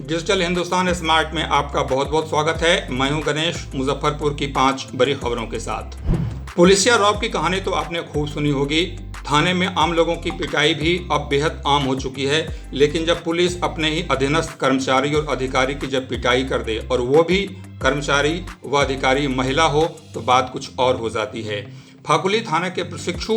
Digital Hindustan smart में आपका बहुत बहुत स्वागत है। मैं हूं गणेश, मुजफ्फरपुर की 5 बड़ी खबरों के साथ। पुलिसिया रौब की कहानी तो आपने खूब सुनी होगी। थाने में आम लोगों की पिटाई भी अब बेहद आम हो चुकी है, लेकिन जब पुलिस अपने ही अधीनस्थ कर्मचारी और अधिकारी की जब पिटाई कर दे और वो भी कर्मचारी व अधिकारी महिला हो तो बात कुछ और हो जाती है। फाकुली थाना के प्रशिक्षु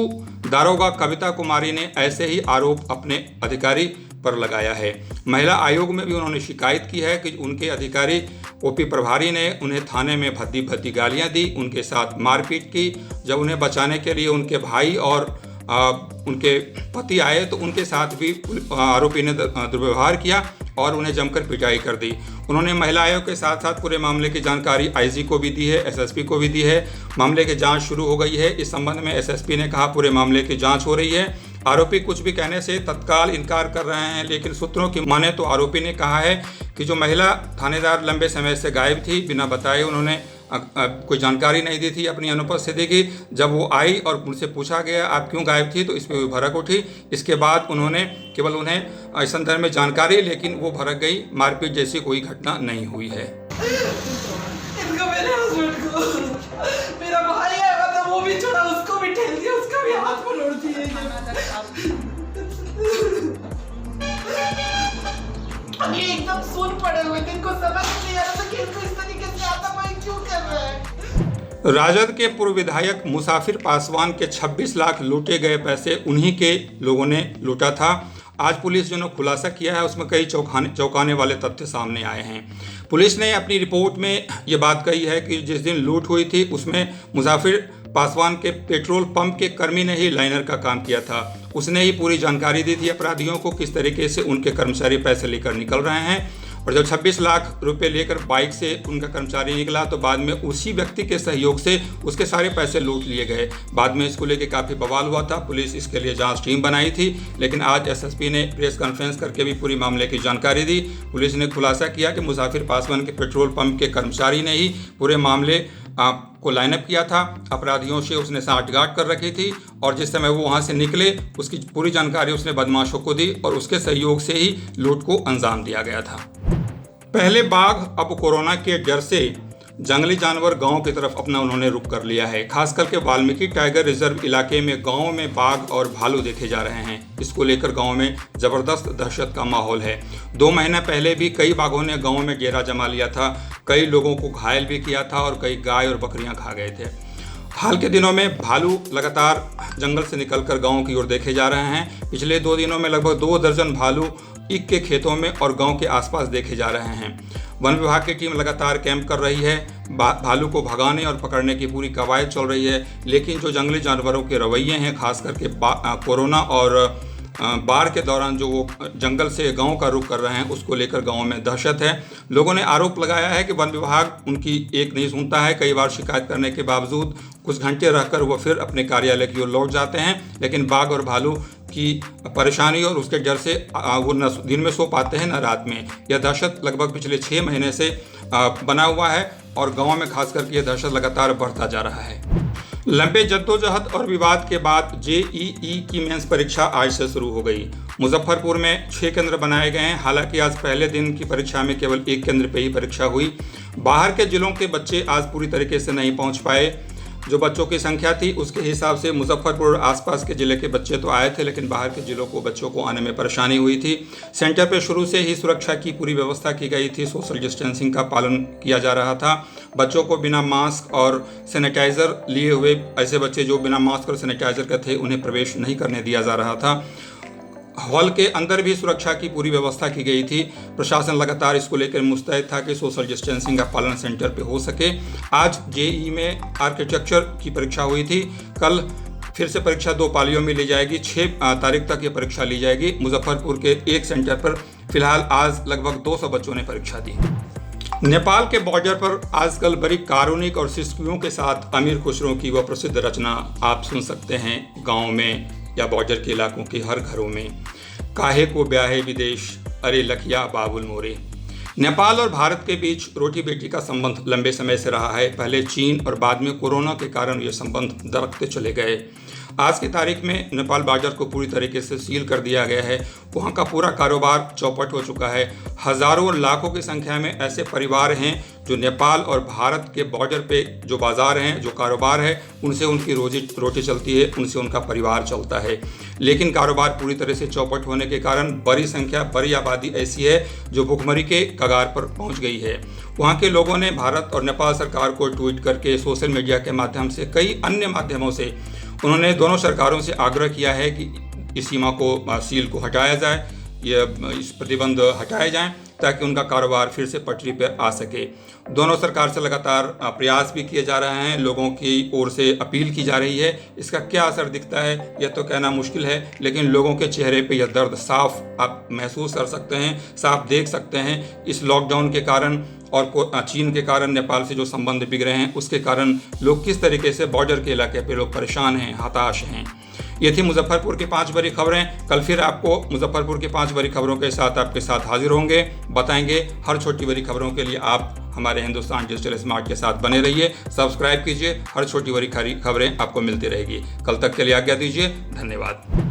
दारोगा कविता कुमारी ने ऐसे ही आरोप अपने अधिकारी पर लगाया है। महिला आयोग में भी उन्होंने शिकायत की है कि उनके अधिकारी ओपी प्रभारी ने उन्हें थाने में भद्दी भद्दी गालियां दी, उनके साथ मारपीट की। जब उन्हें बचाने के लिए उनके भाई और उनके पति आए तो उनके साथ भी आरोपी ने दुर्व्यवहार किया और उन्हें जमकर पिटाई कर दी। उन्होंने महिला आयोग के साथ साथ पूरे मामले की जानकारी आईजी को भी दी है, एसएसपी को भी दी है। मामले की जांच शुरू हो गई है। इस संबंध में एसएसपी ने कहा पूरे मामले की जांच हो रही है। आरोपी कुछ भी कहने से तत्काल इनकार कर रहे हैं, लेकिन सूत्रों की माने तो आरोपी ने कहा है कि जो महिला थानेदार लंबे समय से गायब थी, बिना बताए उन्होंने कोई जानकारी नहीं दी थी अपनी अनुपस्थिति की। जब वो आई और उनसे पूछा गया आप क्यों गायब थी तो इस पर भड़क उठी। इसके बाद उन्होंने केवल उन्हें इस संदर्भ में जानकारी, लेकिन वो भड़क गई। मारपीट जैसी कोई घटना नहीं हुई है। इनको मेरे हस्बैंड को मेरा भाई है, मतलब वो भी छोड़ा, उसको भी ठेल दिया, उसका भी हाथ पकड़ दिए। अब ये एकदम सुन पड़े हुए थे, इनको समझ नहीं आ रहा था कि इनको इस तरीके से आता भाई क्यों कर रहा है। राजद के पूर्व विधायक मुसाफिर पासवान के 26 लाख लूटे गए पैसे उन्हीं के लोगों ने लूटा था। आज पुलिस जो खुलासा किया है उसमें कई चौंकाने वाले तथ्य सामने आए हैं। पुलिस ने अपनी रिपोर्ट में ये बात कही है कि जिस दिन लूट हुई थी उसमें मुसाफिर पासवान के पेट्रोल पंप के कर्मी ने ही लाइनर का काम किया था। उसने ही पूरी जानकारी दी थी अपराधियों को किस तरीके से उनके कर्मचारी पैसे लेकर निकल रहे हैं। और जब 26 लाख रुपए लेकर बाइक से उनका कर्मचारी निकला तो बाद में उसी व्यक्ति के सहयोग से उसके सारे पैसे लूट लिए गए। बाद में इसको लेकर काफ़ी बवाल हुआ था। पुलिस इसके लिए जांच टीम बनाई थी, लेकिन आज एसएसपी ने प्रेस कॉन्फ्रेंस करके भी पूरी मामले की जानकारी दी। पुलिस ने खुलासा किया कि मुसाफिर पासवान के पेट्रोल पंप के कर्मचारी ने ही पूरे मामले को लाइनअप किया था। अपराधियों से उसने साठगांठ कर रखी थी और जिस समय वो वहाँ से निकले उसकी पूरी जानकारी उसने बदमाशों को दी और उसके सहयोग से ही लूट को अंजाम दिया गया था। पहले बाघ, अब कोरोना के डर से जंगली जानवर गांव की तरफ अपना उन्होंने रुख कर लिया है। खासकर के वाल्मीकि टाइगर रिजर्व इलाके में गांव में बाघ और भालू देखे जा रहे हैं। इसको लेकर गांव में जबरदस्त दहशत का माहौल है। 2 महीना पहले भी कई बाघों ने गांव में डेरा जमा लिया था, कई लोगों को घायल भी किया था और कई गाय और बकरियां खा गए थे। हाल के दिनों में भालू लगातार जंगल से निकलकर गांव की ओर देखे जा रहे हैं। पिछले 2 दिनों में लगभग 2 दर्जन भालू ईख के खेतों में और गांव के आसपास देखे जा रहे हैं। वन विभाग की टीम लगातार कैंप कर रही है। भालू को भगाने और पकड़ने की पूरी कवायद चल रही है, लेकिन जो जंगली जानवरों के रवैये हैं, खास करके कोरोना और बाढ़ के दौरान जो वो जंगल से गांव का रुख कर रहे हैं, उसको लेकर गांव में दहशत है। लोगों ने आरोप लगाया है कि वन विभाग उनकी एक नहीं सुनता है। कई बार शिकायत करने के बावजूद कुछ घंटे रहकर वो फिर अपने कार्यालय की ओर लौट जाते हैं, लेकिन बाघ और भालू की परेशानी और उसके डर से वो न दिन में सो पाते हैं न रात में। यह दहशत लगभग पिछले 6 महीने से बना हुआ है और गाँव में खास करके यह दहशत लगातार बढ़ता जा रहा है। लंबे जद्दोजहद और विवाद के बाद जेईई की मेंस परीक्षा आज से शुरू हो गई। मुजफ्फरपुर में 6 केंद्र बनाए गए हैं। हालांकि आज पहले दिन की परीक्षा में केवल 1 केंद्र पे ही परीक्षा हुई। बाहर के जिलों के बच्चे आज पूरी तरीके से नहीं पहुंच पाए। जो बच्चों की संख्या थी उसके हिसाब से मुजफ्फरपुर आसपास के ज़िले के बच्चे तो आए थे, लेकिन बाहर के ज़िलों को बच्चों को आने में परेशानी हुई थी। सेंटर पर शुरू से ही सुरक्षा की पूरी व्यवस्था की गई थी। सोशल डिस्टेंसिंग का पालन किया जा रहा था। बच्चों को बिना मास्क और सैनिटाइज़र लिए हुए, ऐसे बच्चे जो बिना मास्क और सैनिटाइज़र के थे, उन्हें प्रवेश नहीं करने दिया जा रहा था। हॉल के अंदर भी सुरक्षा की पूरी व्यवस्था की गई थी। प्रशासन लगातार इसको लेकर मुस्तैद था कि सोशल डिस्टेंसिंग का पालन सेंटर पे हो सके। आज जेईई में आर्किटेक्चर की परीक्षा हुई थी। कल फिर से परीक्षा 2 पालियों में ली जाएगी। 6 तारीख तक ये परीक्षा ली जाएगी। मुजफ्फरपुर के एक सेंटर पर फिलहाल आज लगभग 200 बच्चों ने परीक्षा दी। नेपाल के बॉर्डर पर आजकल बड़ी कारुणिक और सिस्कियों के साथ अमीर खुसरो की वह प्रसिद्ध रचना आप सुन सकते हैं। गाँव में या बॉर्डर के इलाकों के हर घरों में काहे को ब्याहे विदेश, अरे लखिया बाबुल मोरे। नेपाल और भारत के बीच रोटी बेटी का संबंध लंबे समय से रहा है। पहले चीन और बाद में कोरोना के कारण ये संबंध दरकते चले गए। आज की तारीख में नेपाल बाजार को पूरी तरीके से सील कर दिया गया है। वहाँ का पूरा कारोबार चौपट हो चुका है। हज़ारों और लाखों की संख्या में ऐसे परिवार हैं जो नेपाल और भारत के बॉर्डर पे जो बाज़ार हैं, जो कारोबार है, उनसे उनकी रोटी चलती है, उनसे उनका परिवार चलता है। लेकिन कारोबार पूरी तरह से चौपट होने के कारण बड़ी आबादी ऐसी है जो भुखमरी के कगार पर पहुंच गई है। वहां के लोगों ने भारत और नेपाल सरकार को ट्वीट करके, सोशल मीडिया के माध्यम से, कई अन्य माध्यमों से उन्होंने दोनों सरकारों से आग्रह किया है कि इस सीमा को, सील को हटाया जाए, इस प्रतिबंध हटाए जाएं ताकि उनका कारोबार फिर से पटरी पर आ सके। दोनों सरकार से लगातार प्रयास भी किए जा रहे हैं, लोगों की ओर से अपील की जा रही है। इसका क्या असर दिखता है यह तो कहना मुश्किल है, लेकिन लोगों के चेहरे पे यह दर्द साफ आप महसूस कर सकते हैं, साफ देख सकते हैं। इस लॉकडाउन के कारण और चीन के कारण नेपाल से जो संबंध बिगड़े हैं, उसके कारण लोग किस तरीके से बॉर्डर के इलाके पे लोग परेशान हैं, हताश हैं। ये थी मुजफ्फरपुर की 5 बड़ी खबरें। कल फिर आपको मुजफ्फरपुर की 5 बड़ी खबरों के साथ आपके साथ हाजिर होंगे, बताएंगे। हर छोटी बड़ी खबरों के लिए आप हमारे हिंदुस्तान डिजिटल स्मार्ट के साथ बने रहिए, सब्सक्राइब कीजिए। हर छोटी बड़ी खबरें आपको मिलती रहेगी। कल तक के लिए आज्ञा दीजिए। धन्यवाद।